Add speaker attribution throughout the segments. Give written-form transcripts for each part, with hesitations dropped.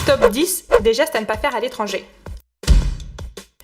Speaker 1: Top 10, des gestes à ne pas faire à l'étranger.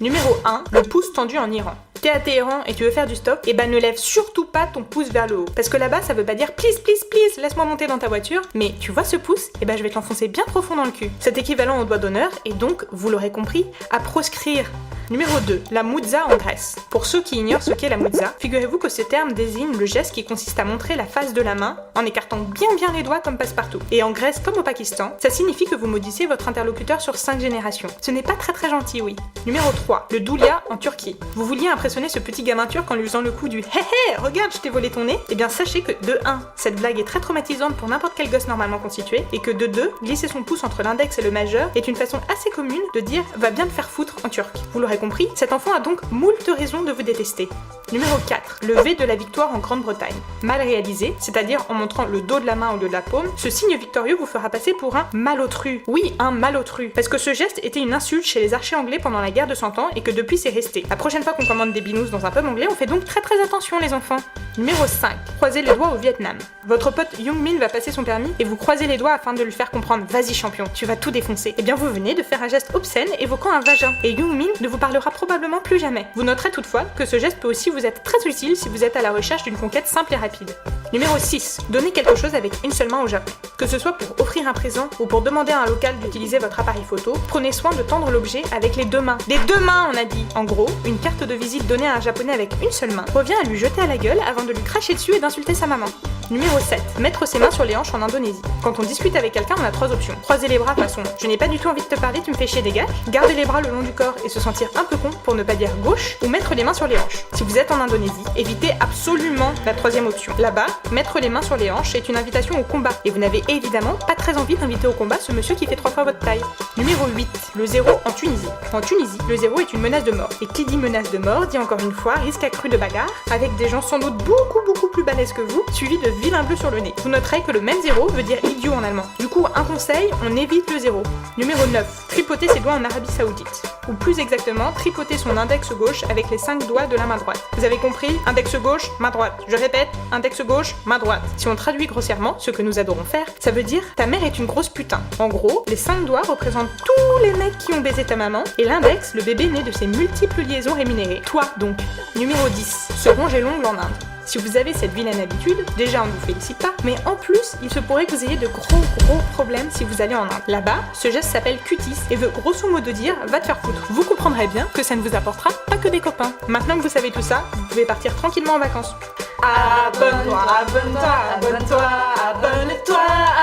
Speaker 1: Numéro 1, le pouce tendu en Iran. T'es à Téhéran et tu veux faire du stop, et ne lève surtout pas ton pouce vers le haut. Parce que là-bas, ça veut pas dire please, please, please, laisse-moi monter dans ta voiture, mais tu vois ce pouce, je vais te l'enfoncer bien profond dans le cul. C'est équivalent au doigt d'honneur, et donc, vous l'aurez compris, à proscrire. Numéro 2, la moudza en Grèce. Pour ceux qui ignorent ce qu'est la moudza, figurez-vous que ce terme désigne le geste qui consiste à montrer la face de la main en écartant bien les doigts comme passe-partout. Et en Grèce comme au Pakistan, ça signifie que vous maudissez votre interlocuteur sur 5 générations. Ce n'est pas très gentil, oui. Numéro 3, le doulia en Turquie. Vous vouliez impressionner ce petit gamin turc en lui faisant le coup du hé hé, regarde, je t'ai volé ton nez. Sachez que de 1, cette blague est très traumatisante pour n'importe quel gosse normalement constitué, et que de 2, glisser son pouce entre l'index et le majeur est une façon assez commune de dire va bien te faire foutre en turc. Vous l'aurez compris, cet enfant a donc moult raisons de vous détester. Numéro 4, le V de la victoire en Grande-Bretagne. Mal réalisé, c'est-à-dire en montrant le dos de la main au lieu de la paume, ce signe victorieux vous fera passer pour un malotru. Oui, un malotru. Parce que ce geste était une insulte chez les archers anglais pendant la guerre de 100 ans et que depuis c'est resté. La prochaine fois qu'on commande des binous dans un pub anglais, on fait donc très attention les enfants. Numéro 5, croisez les doigts au Vietnam. Votre pote Young Min va passer son permis et vous croisez les doigts afin de lui faire comprendre vas-y champion, tu vas tout défoncer. Vous venez de faire un geste obscène évoquant un vagin et Young Min ne vous parlera probablement plus jamais. Vous noterez toutefois que ce geste peut aussi vous être très utile si vous êtes à la recherche d'une conquête simple et rapide. Numéro 6, donnez quelque chose avec une seule main au Japon. Que ce soit pour offrir un présent ou pour demander à un local d'utiliser votre appareil photo, prenez soin de tendre l'objet avec les 2 mains. Les 2 mains, on a dit. En gros, une carte de visite donnée à un japonais avec une seule main revient à lui jeter à la gueule avant de lui cracher dessus et d'insulter sa maman. Numéro 7, mettre ses mains sur les hanches en Indonésie. Quand on discute avec quelqu'un, on a 3 options. Croiser les bras façon je n'ai pas du tout envie de te parler, tu me fais chier, dégage. Garder les bras le long du corps et se sentir un peu con pour ne pas dire gauche, ou mettre les mains sur les hanches. Si vous êtes en Indonésie, évitez absolument la 3e option. Là-bas, mettre les mains sur les hanches est une invitation au combat et vous n'avez évidemment pas très envie d'inviter au combat ce monsieur qui fait 3 fois votre taille. Numéro 8, le 0 en Tunisie. En Tunisie, le 0 est une menace de mort. Et qui dit menace de mort dit encore une fois risque accru de bagarre avec des gens sans doute beaucoup plus balèzes que vous, suivis de vilains bleus sur le nez. Vous noterez que le même 0 veut dire idiot en allemand. Du coup, un conseil, on évite le 0. Numéro 9, tripoter ses doigts en Arabie Saoudite. Ou plus exactement, tripoter son index gauche avec les 5 doigts de la main droite. Vous avez compris? Index gauche, main droite. Je répète, index gauche, main droite. Si on traduit grossièrement, ce que nous adorons faire, ça veut dire ta mère est une grosse putain. En gros, les 5 doigts représentent tous les mecs qui ont baisé ta maman, et l'index, le bébé né de ses multiples liaisons rémunérées. Toi, donc. Numéro 10, se ronger l'ongle en Inde. Si vous avez cette vilaine habitude, déjà on ne vous félicite pas, mais en plus, il se pourrait que vous ayez de gros problèmes si vous allez en Inde. Là-bas, ce geste s'appelle cutis et veut grosso modo dire va te faire foutre. Vous comprendrez bien que ça ne vous apportera pas que des copains. Maintenant que vous savez tout ça, vous pouvez partir tranquillement en vacances. Abonne-toi, abonne-toi, abonne-toi, abonne-toi,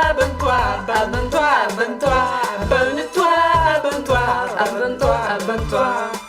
Speaker 1: abonne-toi, abonne-toi, abonne-toi, abonne-toi, abonne-toi, abonne-toi, abonne-toi.